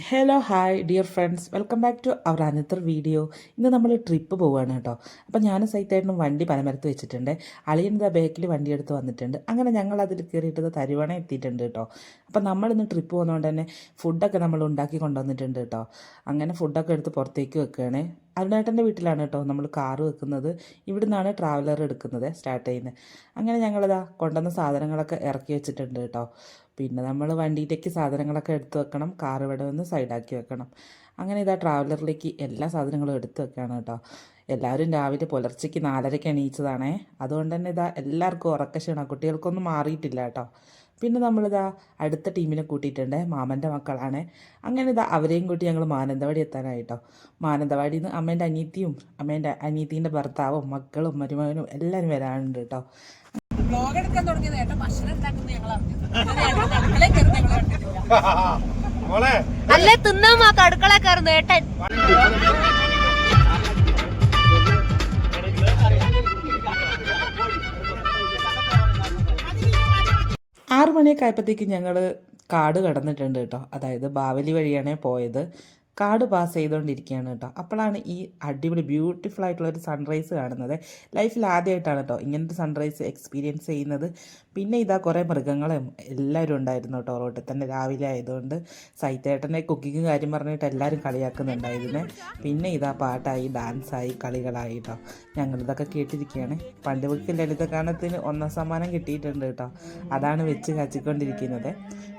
Hello hi dear friends, welcome back to our another video. ഇന്ന് നമ്മൾ trip പോവുകയാണ് കേട്ടോ. അപ്പോൾ ഞാനും സൈറ്റായിട്ടും വണ്ടി പനമരത്ത് വെച്ചിട്ടുണ്ട്. അളിയൻ്റെ ബാക്കിൽ വണ്ടി എടുത്ത് വന്നിട്ടുണ്ട്. അങ്ങനെ ഞങ്ങൾ അതിൽ കയറിയിട്ട് തരുവണ എത്തിയിട്ടുണ്ട് കേട്ടോ. അപ്പോൾ നമ്മളിന്ന് ട്രിപ്പ് പോകുന്നതുകൊണ്ട് തന്നെ ഫുഡൊക്കെ നമ്മൾ ഉണ്ടാക്കി കൊണ്ടുവന്നിട്ടുണ്ട് കേട്ടോ. അങ്ങനെ ഫുഡൊക്കെ എടുത്ത് പുറത്തേക്ക് വെക്കുകയാണ്. അരുണേട്ടൻ്റെ വീട്ടിലാണ് കേട്ടോ നമ്മൾ കാറ് വെക്കുന്നത്. ഇവിടെ നിന്നാണ് ട്രാവലർ എടുക്കുന്നത്, സ്റ്റാർട്ട് ചെയ്യുന്നത്. അങ്ങനെ ഞങ്ങളിതാ കൊണ്ടുവന്ന സാധനങ്ങളൊക്കെ ഇറക്കി വെച്ചിട്ടുണ്ട് കേട്ടോ. പിന്നെ നമ്മൾ വണ്ടിയിലേക്ക് സാധനങ്ങളൊക്കെ എടുത്ത് വെക്കണം, കാർ ഇവിടെ വന്ന് സൈഡാക്കി വെക്കണം. അങ്ങനെ ഇതാ ട്രാവലറിലേക്ക് എല്ലാ സാധനങ്ങളും എടുത്ത് വെക്കുകയാണ് കേട്ടോ. എല്ലാവരും രാവിലെ പുലർച്ചയ്ക്ക് 4:30 എണീച്ചതാണേ. അതുകൊണ്ട് തന്നെ ഇതാ എല്ലാവർക്കും ഉറക്കക്ഷീണം, കുട്ടികൾക്കൊന്നും മാറിയിട്ടില്ല കേട്ടോ. പിന്നെ നമ്മളിതാ അടുത്ത ടീമിനെ കൂട്ടിയിട്ടുണ്ട്, മാമൻ്റെ മക്കളാണ്. അങ്ങനെ ഇതാ അവരെയും കൂട്ടി ഞങ്ങൾ മാനന്തവാടി എത്താനായിട്ടോ. മാനന്തവാടിയിൽ നിന്ന് അമ്മേൻ്റെ അനിയത്തിയും അനിയത്തീൻ്റെ ഭർത്താവും മക്കളും മരുമകനും എല്ലാവരും വരാനുണ്ട് കേട്ടോ. ബ്ലോഗ് എടുക്കാൻ തുടങ്ങിയത് ഏട്ടാ ഭക്ഷണം ഉണ്ടാക്കുന്നത് ഞങ്ങൾ അല്ലേ തിന്നാൻ മാത്രം അടുക്കള കയറുന്നു ഏട്ടൻ. 6 മണിയൊക്കെ ആയപ്പോഴത്തേക്കും ഞങ്ങൾ കാട് കടന്നിട്ടുണ്ട് കേട്ടോ. അതായത് ബാവലി വഴിയാണ് പോയത്. കാട് പാസ് ചെയ്തുകൊണ്ടിരിക്കുകയാണ് കേട്ടോ. അപ്പോഴാണ് ഈ അടിപൊളി ബ്യൂട്ടിഫുൾ ആയിട്ടുള്ളൊരു സൺറൈസ് കാണുന്നത്. ലൈഫിൽ ആദ്യമായിട്ടാണ് കേട്ടോ ഇങ്ങനത്തെ സൺറൈസ് എക്സ്പീരിയൻസ് ചെയ്യുന്നത്. പിന്നെ ഇതാ കുറേ മൃഗങ്ങളും എല്ലാവരും ഉണ്ടായിരുന്നു കേട്ടോ റോഡിൽ തന്നെ. രാവിലെ ആയതുകൊണ്ട് സൈത്തേട്ടനെ കുക്കിങ്ങും കാര്യം പറഞ്ഞിട്ട് എല്ലാവരും കളിയാക്കുന്നുണ്ടായിരുന്നു. പിന്നെ ഇതാ പാട്ടായി, ഡാൻസായി, കളികളായി കേട്ടോ. ഞങ്ങളിതൊക്കെ കേട്ടിരിക്കുകയാണ്. പണ്ട് വീട്ടിൽ ലളിതഗാനത്തിന് 1ാം സമ്മാനം കിട്ടിയിട്ടുണ്ട് കേട്ടോ. അതാണ് വെച്ച് കാച്ചിക്കൊണ്ടിരിക്കുന്നത്.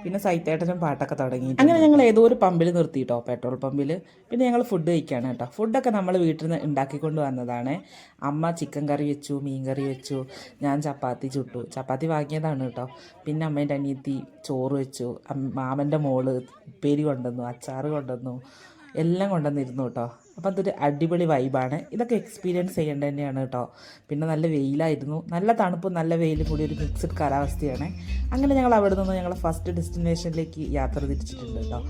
പിന്നെ സൈത്തേട്ടനും പാട്ടൊക്കെ തുടങ്ങി. അങ്ങനെ ഞങ്ങൾ ഏതോ ഒരു പമ്പിൽ നിർത്തി കേട്ടോ, പെട്രോൾ പമ്പിൽ. പിന്നെ ഞങ്ങൾ ഫുഡ് കഴിക്കുകയാണ് കേട്ടോ. ഫുഡൊക്കെ നമ്മൾ വീട്ടിൽ നിന്ന് ഉണ്ടാക്കിക്കൊണ്ട് വന്നതാണ്. അമ്മ ചിക്കൻ കറി വെച്ചു, മീൻ കറി വെച്ചു, ഞാൻ ചപ്പാത്തി ചുട്ടു. ചപ്പാത്തി വാങ്ങിയതാണ് കേട്ടോ. പിന്നെ അമ്മേൻ്റെ അനിയത്തി ചോറ് വെച്ചു, മാമൻ്റെ മോള് ഉപ്പേരി കൊണ്ടുവന്നു, അച്ചാറ് കൊണ്ടുവന്നു, എല്ലാം കൊണ്ടുവന്നിരുന്നു കേട്ടോ. അപ്പോൾ അതൊരു അടിപൊളി വൈബാണ്. ഇതൊക്കെ എക്സ്പീരിയൻസ് ചെയ്യേണ്ടത് തന്നെയാണ് കേട്ടോ. പിന്നെ നല്ല വെയിലായിരുന്നു, നല്ല തണുപ്പും നല്ല വെയിലും കൂടി ഒരു മിക്സ്ഡ് കാലാവസ്ഥയാണ്. അങ്ങനെ ഞങ്ങൾ അവിടെ നിന്ന് ഞങ്ങൾ ഫസ്റ്റ് ഡെസ്റ്റിനേഷനിലേക്ക് യാത്ര തിരിച്ചിട്ടുണ്ട് കേട്ടോ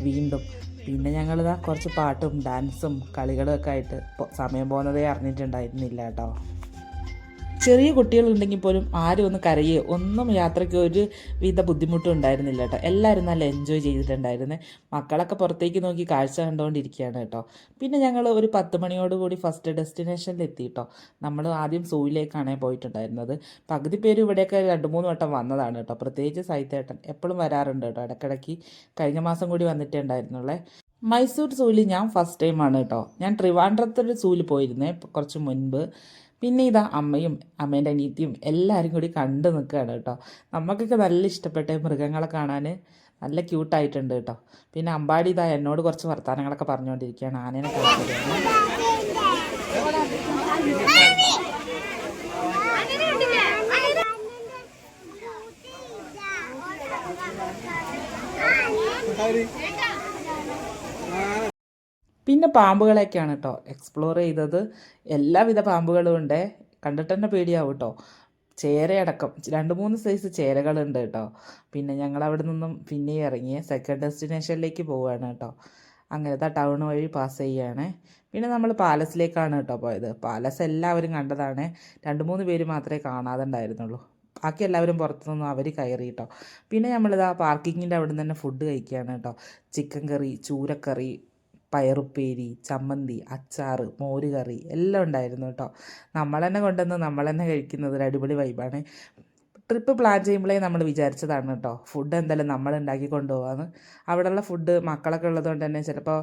വീണ്ടും. പിന്നെ ഞങ്ങളിതാ കുറച്ച് പാട്ടും ഡാൻസും കളികളും ഒക്കെ ആയിട്ട് സമയം പോകുന്നതേ അറിഞ്ഞിട്ടുണ്ടായിരുന്നില്ല കേട്ടോ. ചെറിയ കുട്ടികളുണ്ടെങ്കിൽ പോലും ആരും ഒന്ന് കരയുകയോ ഒന്നും യാത്രയ്ക്ക് ഒരു വിധ ബുദ്ധിമുട്ടും ഉണ്ടായിരുന്നില്ല കേട്ടോ. എല്ലാവരും നല്ല എൻജോയ് ചെയ്തിട്ടുണ്ടായിരുന്നു. മക്കളൊക്കെ പുറത്തേക്ക് നോക്കി കാഴ്ച കണ്ടുകൊണ്ടിരിക്കുകയാണ് കേട്ടോ. പിന്നെ ഞങ്ങൾ ഒരു 10 മണിയോടുകൂടി ഫസ്റ്റ് ഡെസ്റ്റിനേഷനിൽ എത്തി കേട്ടോ. നമ്മൾ ആദ്യം സൂയിലേക്കാണ് പോയിട്ടുണ്ടായിരുന്നത്. പകുതി പേര് ഇവിടെയൊക്കെ 2-3 വട്ടം വന്നതാണ് കേട്ടോ. പ്രത്യേകിച്ച് സൈത്തേട്ടൻ എപ്പോഴും വരാറുണ്ട് കേട്ടോ. ഇടയ്ക്കിടയ്ക്ക് കഴിഞ്ഞ മാസം കൂടി വന്നിട്ടേ ഉണ്ടായിരുന്നുള്ളേ. മൈസൂർ സൂയിൽ ഞാൻ ഫസ്റ്റ് ടൈമാണ് കേട്ടോ. ഞാൻ ട്രിവാൻഡ്രത്തൊരു സൂയിൽ പോയിരുന്നേ കുറച്ച് മുൻപ്. പിന്നെ ഇതാ അമ്മയും അമ്മേൻ്റെ അനിയത്തിയും എല്ലാവരും കൂടി കണ്ടു നിൽക്കുകയാണ് കേട്ടോ. നമുക്കൊക്കെ നല്ല ഇഷ്ടപ്പെട്ട മൃഗങ്ങളെ കാണാൻ നല്ല ക്യൂട്ടായിട്ടുണ്ട് കേട്ടോ. പിന്നെ അമ്പാടി ഇതാ എന്നോട് കുറച്ച് വർത്തമാനങ്ങളൊക്കെ പറഞ്ഞുകൊണ്ടിരിക്കുകയാണ്. ആനേനെ കളിച്ചതാണ്. പിന്നെ പാമ്പുകളെയൊക്കെയാണ് കേട്ടോ എക്സ്പ്ലോർ ചെയ്തത്. എല്ലാവിധ പാമ്പുകളും ഉണ്ട്. കണ്ടിട്ട് തന്നെ പേടിയാവും കേട്ടോ. ചേരയടക്കം 2-3 സൈസ് ചേരകളുണ്ട് കേട്ടോ. പിന്നെ ഞങ്ങൾ അവിടെ നിന്നും പിന്നെ ഇറങ്ങി സെക്കൻഡ് ഡെസ്റ്റിനേഷനിലേക്ക് പോവുകയാണ് കേട്ടോ. അങ്ങനത്തെ ടൗൺ വഴി പാസ് ചെയ്യുകയാണ്. പിന്നെ നമ്മൾ പാലസിലേക്കാണ് കേട്ടോ പോയത്. പാലസ് എല്ലാവരും കണ്ടതാണ്. 2-3 പേര് മാത്രമേ കാണാതെ ഉണ്ടായിരുന്നുള്ളൂ. ബാക്കി എല്ലാവരും പുറത്തുനിന്നും അവർ കയറി കേട്ടോ. പിന്നെ നമ്മളിതാ പാർക്കിങ്ങിൻ്റെ അവിടെ നിന്ന് തന്നെ ഫുഡ് കഴിക്കുകയാണ് കേട്ടോ. ചിക്കൻ കറി, ചൂരക്കറി, പയറുപ്പേരി, ചമ്മന്തി, അച്ചാറ്, മോര് കറി എല്ലാം ഉണ്ടായിരുന്നു കേട്ടോ. നമ്മൾ തന്നെ കൊണ്ടുവന്ന് നമ്മൾ തന്നെ കഴിക്കുന്നത് ഒരു അടിപൊളി വൈബാണ്. ട്രിപ്പ് പ്ലാൻ ചെയ്യുമ്പോഴേ നമ്മൾ വിചാരിച്ചതാണ് കേട്ടോ ഫുഡ് എന്തായാലും നമ്മൾ ഉണ്ടാക്കി കൊണ്ടുപോകാമെന്ന്. അവിടെയുള്ള ഫുഡ് മക്കളൊക്കെ ഉള്ളതുകൊണ്ട് തന്നെ ചിലപ്പോൾ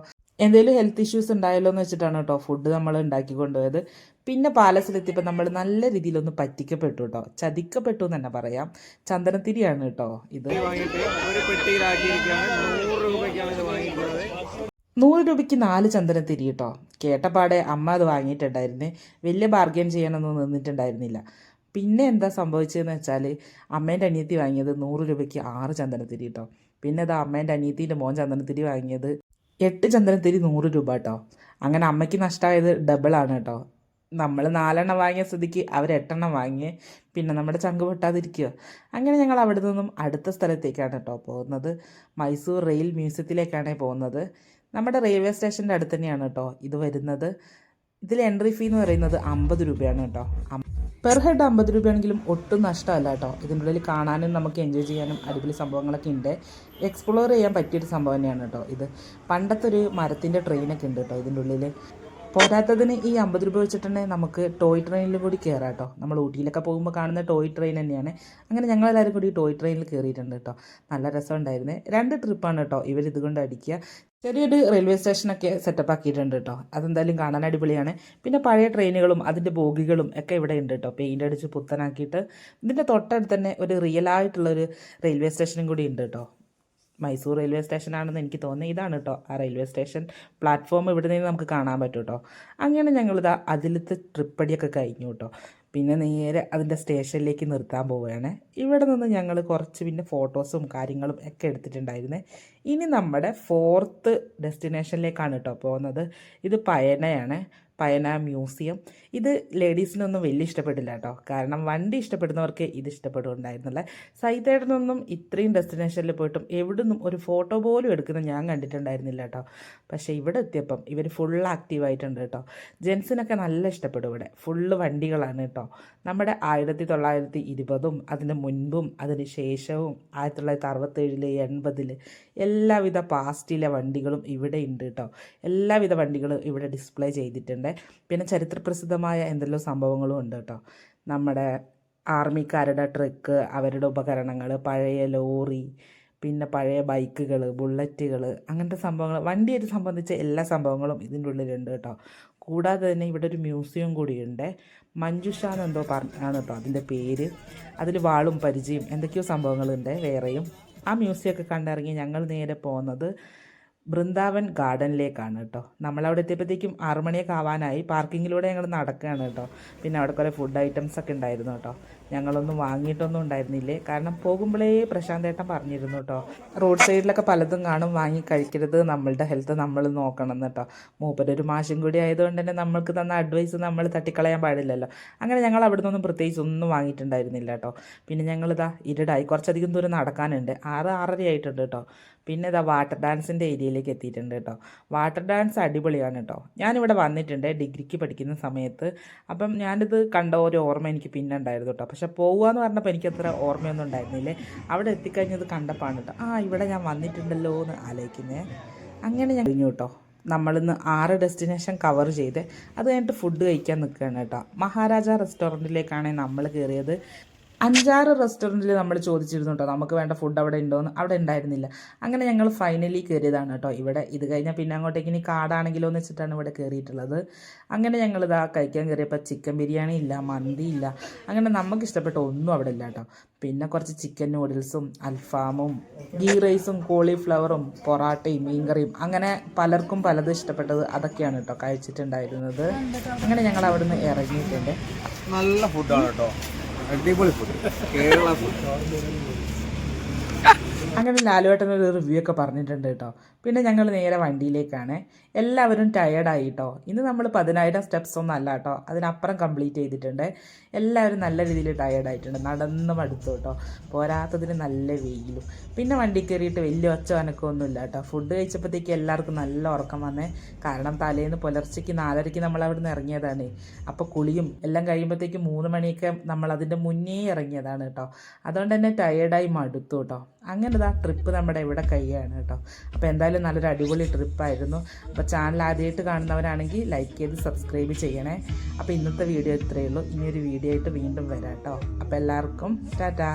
എന്തെങ്കിലും ഹെൽത്ത് ഇഷ്യൂസ് ഉണ്ടായല്ലോ എന്ന് വെച്ചിട്ടാണ് കേട്ടോ ഫുഡ് നമ്മൾ ഉണ്ടാക്കി കൊണ്ടുപോയത്. പിന്നെ പാലസിലെത്തിയപ്പോൾ നമ്മൾ നല്ല രീതിയിലൊന്ന് പറ്റിക്കപ്പെട്ടു കേട്ടോ. ചതിക്കപ്പെട്ടു എന്ന് തന്നെ പറയാം. ചന്ദനത്തിരിയാണ് കേട്ടോ ഇത്. 100 രൂപയ്ക്ക് 4 ചന്ദനത്തിരി കേട്ടോ. കേട്ടപാടെ അമ്മ അത് വാങ്ങിയിട്ടുണ്ടായിരുന്നേ. വലിയ ബാർഗെയിൻ ചെയ്യാനൊന്നും നിന്നിട്ടുണ്ടായിരുന്നില്ല. പിന്നെ എന്താ സംഭവിച്ചതെന്ന് വെച്ചാൽ അമ്മേൻ്റെ അനിയത്തി വാങ്ങിയത് 100 രൂപയ്ക്ക് 6 ചന്ദനത്തിരി കേട്ടോ. പിന്നെ അത് അമ്മേൻ്റെ അനിയത്തിൻ്റെ മോൻ ചന്ദനത്തിരി വാങ്ങിയത് 8 ചന്ദനത്തിരി 100 രൂപ കേട്ടോ. അങ്ങനെ അമ്മയ്ക്ക് നഷ്ടമായത് ഡബിളാണ് കേട്ടോ. നമ്മൾ 4 വാങ്ങിയ സ്ഥിതിക്ക് അവർ 8 വാങ്ങിയേ. പിന്നെ നമ്മുടെ ചങ്ക് പൊട്ടാതിരിക്കുക. അങ്ങനെ ഞങ്ങൾ അവിടെ നിന്നും അടുത്ത സ്ഥലത്തേക്കാണ് കേട്ടോ പോകുന്നത്. മൈസൂർ റെയിൽ മ്യൂസിയത്തിലേക്കാണ് പോകുന്നത്. നമ്മുടെ റെയിൽവേ സ്റ്റേഷൻ്റെ അടുത്ത് തന്നെയാണ് കേട്ടോ ഇത് വരുന്നത്. ഇതിൽ എൻട്രി ഫീ എന്ന് പറയുന്നത് 50 രൂപയാണ് കേട്ടോ. പെർ ഹെഡ് 50 രൂപയാണെങ്കിലും ഒട്ടും നഷ്ടമല്ല കേട്ടോ. ഇതിൻ്റെ ഉള്ളിൽ കാണാനും നമുക്ക് എൻജോയ് ചെയ്യാനും അടിപൊളി സംഭവങ്ങളൊക്കെ ഉണ്ട്. എക്സ്പ്ലോർ ചെയ്യാൻ പറ്റിയൊരു സംഭവം തന്നെയാണ് കേട്ടോ ഇത്. പണ്ടത്തെ ഒരു മരത്തിൻ്റെ ട്രെയിനൊക്കെ ഉണ്ട് കേട്ടോ ഇതിൻ്റെ ഉള്ളിൽ. പോരാത്തതിന് ഈ 50 രൂപ വെച്ചിട്ടുണ്ടെങ്കിൽ നമുക്ക് ടോയ് ട്രെയിനിലും കൂടി കയറാം കേട്ടോ. നമ്മൾ ഊട്ടിയിലൊക്കെ പോകുമ്പോൾ കാണുന്ന ടോയ് ട്രെയിൻ തന്നെയാണ്. അങ്ങനെ ഞങ്ങളെല്ലാവരും കൂടി ടോയ് ട്രെയിനിൽ കയറിയിട്ടുണ്ട് കേട്ടോ. നല്ല രസമുണ്ടായിരുന്നേ. 2 ട്രിപ്പാണ് കേട്ടോ ഇവരിതുകൊണ്ട് അടിക്കുക. ചെറിയൊരു റെയിൽവേ സ്റ്റേഷനൊക്കെ സെറ്റപ്പ് ആക്കിയിട്ടുണ്ട് കേട്ടോ. അതെന്തായാലും കാണാൻ അടിപൊളിയാണ്. പിന്നെ പഴയ ട്രെയിനുകളും അതിൻ്റെ ബോഗികളും ഒക്കെ ഇവിടെ ഉണ്ട് കേട്ടോ. പെയിൻ്റ് അടിച്ച് പുത്തനാക്കിയിട്ട്. ഇതിൻ്റെ തൊട്ടടുത്ത് തന്നെ ഒരു റിയൽ ആയിട്ടുള്ളൊരു റെയിൽവേ സ്റ്റേഷനും കൂടി ഉണ്ട് കേട്ടോ. മൈസൂർ റെയിൽവേ സ്റ്റേഷനാണെന്ന് എനിക്ക് തോന്നുന്നത്. ഇതാണ് കേട്ടോ ആ റെയിൽവേ സ്റ്റേഷൻ. പ്ലാറ്റ്ഫോം ഇവിടെ നിന്ന് നമുക്ക് കാണാൻ പറ്റും കേട്ടോ. അങ്ങനെ ഞങ്ങളിതാ അതിലത്തെ ട്രിപ്പടിയൊക്കെ കഴിഞ്ഞു കേട്ടോ. പിന്നെ നേരെ അതിൻ്റെ സ്റ്റേഷനിലേക്ക് നിർത്താൻ പോവുകയാണ്. ഇവിടെ നിന്ന് ഞങ്ങൾ കുറച്ച് പിന്നെ ഫോട്ടോസും കാര്യങ്ങളും ഒക്കെ എടുത്തിട്ടുണ്ടായിരുന്നേ. ഇനി നമ്മുടെ 4th ഡെസ്റ്റിനേഷനിലേക്കാണ് കേട്ടോ പോകുന്നത്. ഇത് പയനയാണ്, പയന മ്യൂസിയം. ഇത് ലേഡീസിനൊന്നും വലിയ ഇഷ്ടപ്പെട്ടില്ല കേട്ടോ. കാരണം വണ്ടി ഇഷ്ടപ്പെടുന്നവർക്ക് ഇത് ഇഷ്ടപ്പെടുന്നുണ്ടായിരുന്നില്ല. സൈതേടനൊന്നും ഇത്രയും ഡെസ്റ്റിനേഷനിൽ പോയിട്ടും എവിടുന്നും ഒരു ഫോട്ടോ പോലും എടുക്കുന്നത് ഞാൻ കണ്ടിട്ടുണ്ടായിരുന്നില്ല കേട്ടോ. പക്ഷേ ഇവിടെ എത്തിയപ്പം ഇവർ ഫുൾ ആക്റ്റീവായിട്ടുണ്ട് കേട്ടോ. ജെൻസിനൊക്കെ നല്ല ഇഷ്ടപ്പെടും. ഇവിടെ ഫുള്ള് വണ്ടികളാണ് കേട്ടോ. നമ്മുടെ 1920 അതിന് മുൻപും അതിന് ശേഷവും 1967 80 എല്ലാവിധ പാസ്റ്റിലെ വണ്ടികളും ഇവിടെ ഉണ്ട് കേട്ടോ. എല്ലാവിധ വണ്ടികളും ഇവിടെ ഡിസ്പ്ലേ ചെയ്തിട്ടുണ്ട്. പിന്നെ ചരിത്രപ്രസിദ്ധമായ എന്തെല്ലോ സംഭവങ്ങളും ഉണ്ട് കേട്ടോ. നമ്മുടെ ആർമിക്കാരുടെ ട്രക്ക്, അവരുടെ ഉപകരണങ്ങൾ, പഴയ ലോറി, പിന്നെ പഴയ ബൈക്കുകൾ, ബുള്ളറ്റുകൾ, അങ്ങനത്തെ സംഭവങ്ങൾ, വണ്ടിയായിട്ട് സംബന്ധിച്ച എല്ലാ സംഭവങ്ങളും ഇതിൻ്റെ ഉള്ളിലുണ്ട് കേട്ടോ. കൂടാതെ തന്നെ ഇവിടെ ഒരു മ്യൂസിയം കൂടിയുണ്ട്. മഞ്ജുഷ എന്നെന്തോ പറഞ്ഞാണ് കേട്ടോ അതിൻ്റെ പേര്. അതിൽ വാളും പരിചയം എന്തൊക്കെയോ സംഭവങ്ങളുണ്ട് വേറെയും. ആ മ്യൂസിയമൊക്കെ കണ്ടിറങ്ങി ഞങ്ങൾ നേരെ പോകുന്നത് ബൃന്ദാവൻ ഗാർഡനിലേക്കാണ് കേട്ടോ. നമ്മളവിടെ എത്തിയപ്പോഴത്തേക്കും 6 മണിയൊക്കെ ആവാനായി. പാർക്കിങ്ങിലൂടെ ഞങ്ങൾ നടക്കുകയാണ് കേട്ടോ. പിന്നെ അവിടെ കുറേ ഫുഡ് ഐറ്റംസ് ഒക്കെ ഉണ്ടായിരുന്നു കേട്ടോ. ഞങ്ങളൊന്നും വാങ്ങിയിട്ടൊന്നും ഉണ്ടായിരുന്നില്ലേ. കാരണം പോകുമ്പോഴേ പ്രശാന്തേട്ടൻ പറഞ്ഞിരുന്നു കേട്ടോ, റോഡ് സൈഡിലൊക്കെ പലതും കാണും, വാങ്ങി കഴിക്കരുത്, നമ്മളുടെ ഹെൽത്ത് നമ്മൾ നോക്കണം എന്ന് കേട്ടോ. മൂപ്പരൊരു മാഷും കൂടി ആയതുകൊണ്ട് തന്നെ നമ്മൾക്ക് തന്ന അഡ്വൈസ് നമ്മൾ തട്ടിക്കളയാൻ പാടില്ലല്ലോ. അങ്ങനെ ഞങ്ങൾ അവിടെ നിന്നൊന്നും പ്രത്യേകിച്ച് ഒന്നും വാങ്ങിയിട്ടുണ്ടായിരുന്നില്ല കേട്ടോ. പിന്നെ ഞങ്ങളിതാ ഇരുടായി, കുറച്ചധികം ദൂരം നടക്കാനുണ്ട്. 6-6:30 ആയിട്ടുണ്ട് കേട്ടോ. പിന്നെ ഇതാ വാട്ടർ ഡാൻസിൻ്റെ ഏരിയയിലേക്ക് എത്തിയിട്ടുണ്ട് കേട്ടോ. വാട്ടർ ഡാൻസ് അടിപൊളിയാണ് കേട്ടോ. ഞാനിവിടെ വന്നിട്ടുണ്ട് ഡിഗ്രിക്ക് പഠിക്കുന്ന സമയത്ത്. അപ്പം ഞാനിത് കണ്ട ഒരു ഓർമ്മ എനിക്ക് പിന്നെ ഉണ്ടായിരുന്നു കേട്ടോ. പക്ഷെ പോകുകയെന്ന് പറഞ്ഞപ്പോൾ എനിക്കത്ര ഓർമ്മയൊന്നും ഉണ്ടായിരുന്നില്ലേ. അവിടെ എത്തിക്കഴിഞ്ഞത് കണ്ടപ്പോഴാണ് കേട്ടോ ഇവിടെ ഞാൻ വന്നിട്ടുണ്ടല്ലോ എന്ന് ആലോചിക്കുന്നത്. അങ്ങനെ ഞാൻ കഴിഞ്ഞു കേട്ടോ. നമ്മളിന്ന് 6 ഡെസ്റ്റിനേഷൻ കവർ ചെയ്ത് അത് കഴിഞ്ഞിട്ട് ഫുഡ് കഴിക്കാൻ നിൽക്കുകയാണ് കേട്ടോ. മഹാരാജ റെസ്റ്റോറൻറ്റിലേക്കാണ് നമ്മൾ കയറിയത്. 5-6 റെസ്റ്റോറൻറ്റിൽ നമ്മൾ ചോദിച്ചിരുന്നു കേട്ടോ നമുക്ക് വേണ്ട ഫുഡ് അവിടെ ഉണ്ടോയെന്ന്. അവിടെ ഉണ്ടായിരുന്നില്ല. അങ്ങനെ ഞങ്ങൾ ഫൈനലി കയറിയതാണ് കേട്ടോ ഇവിടെ. ഇത് കഴിഞ്ഞാൽ പിന്നെ അങ്ങോട്ടേക്ക് ഇനി കാടാണെങ്കിലോ എന്ന് വെച്ചിട്ടാണ് ഇവിടെ കയറിയിട്ടുള്ളത്. അങ്ങനെ ഞങ്ങളിതാ കഴിക്കാൻ കയറിയപ്പോൾ ചിക്കൻ ബിരിയാണി ഇല്ല, മന്തി ഇല്ല, അങ്ങനെ നമുക്ക് ഇഷ്ടപ്പെട്ട ഒന്നും അവിടെ ഇല്ല കേട്ടോ. പിന്നെ കുറച്ച് ചിക്കൻ നൂഡിൽസും അൽഫാമും ഗീ റൈസും കോളിഫ്ലവറും പൊറാട്ടയും മീൻകറിയും, അങ്ങനെ പലർക്കും പലതും ഇഷ്ടപ്പെട്ടത് അതൊക്കെയാണ് കേട്ടോ കഴിച്ചിട്ടുണ്ടായിരുന്നത്. അങ്ങനെ ഞങ്ങൾ അവിടെ നിന്ന് ഇറങ്ങിയിട്ടുണ്ട്. നല്ല ഫുഡാണ് കേട്ടോ, അടിപൊളി ഫുഡ്, കേരള ഫുഡ്. അങ്ങനെ ലാലുവേട്ടനൊരു റിവ്യൂ ഒക്കെ പറഞ്ഞിട്ടുണ്ട് കേട്ടോ. പിന്നെ ഞങ്ങൾ നേരെ വണ്ടിയിലേക്കാണ്. എല്ലാവരും ടയേർഡായി കേട്ടോ. ഇന്ന് നമ്മൾ 10,000 സ്റ്റെപ്സ് ഒന്നും അല്ല കേട്ടോ, അതിനപ്പുറം കംപ്ലീറ്റ് ചെയ്തിട്ടുണ്ട്. എല്ലാവരും നല്ല രീതിയിൽ ടയേർഡായിട്ടുണ്ട്, നടന്ന് മടുത്തു കേട്ടോ. പോരാത്തതിന് നല്ല വെയിലും. പിന്നെ വണ്ടി കയറിയിട്ട് വലിയ ഒച്ച അനക്കമൊന്നുമില്ല കേട്ടോ. ഫുഡ് കഴിച്ചപ്പോഴത്തേക്ക് എല്ലാവർക്കും നല്ല ഉറക്കം വന്നേ. കാരണം തലേന്ന് പുലർച്ചയ്ക്ക് 4:30 നമ്മൾ അവിടെ നിന്ന് ഇറങ്ങിയതാണ്. അപ്പോൾ കുളിയും എല്ലാം കഴിയുമ്പോഴത്തേക്ക് 3 മണിയൊക്കെ നമ്മൾ അതിൻ്റെ മുന്നേ ഇറങ്ങിയതാണ് കേട്ടോ. അതുകൊണ്ട് തന്നെ ടയേർഡായി മടുത്തു കേട്ടോ. അങ്ങനെ ട്രിപ്പ് നമ്മുടെ ഇവിടെ കഴിയാണ് കേട്ടോ. അപ്പോൾ എന്തായാലും നല്ലൊരു അടിപൊളി ട്രിപ്പായിരുന്നു. അപ്പോൾ ചാനൽ ആദ്യമായിട്ട് കാണുന്നവരാണെങ്കിൽ ലൈക്ക് ചെയ്ത് സബ്സ്ക്രൈബ് ചെയ്യണേ. അപ്പോൾ ഇന്നത്തെ വീഡിയോ ഇത്രയേ ഉള്ളൂ. ഇനിയൊരു വീഡിയോ ആയിട്ട് വീണ്ടും വരാം കേട്ടോ. അപ്പോൾ എല്ലാവർക്കും ടാറ്റാ.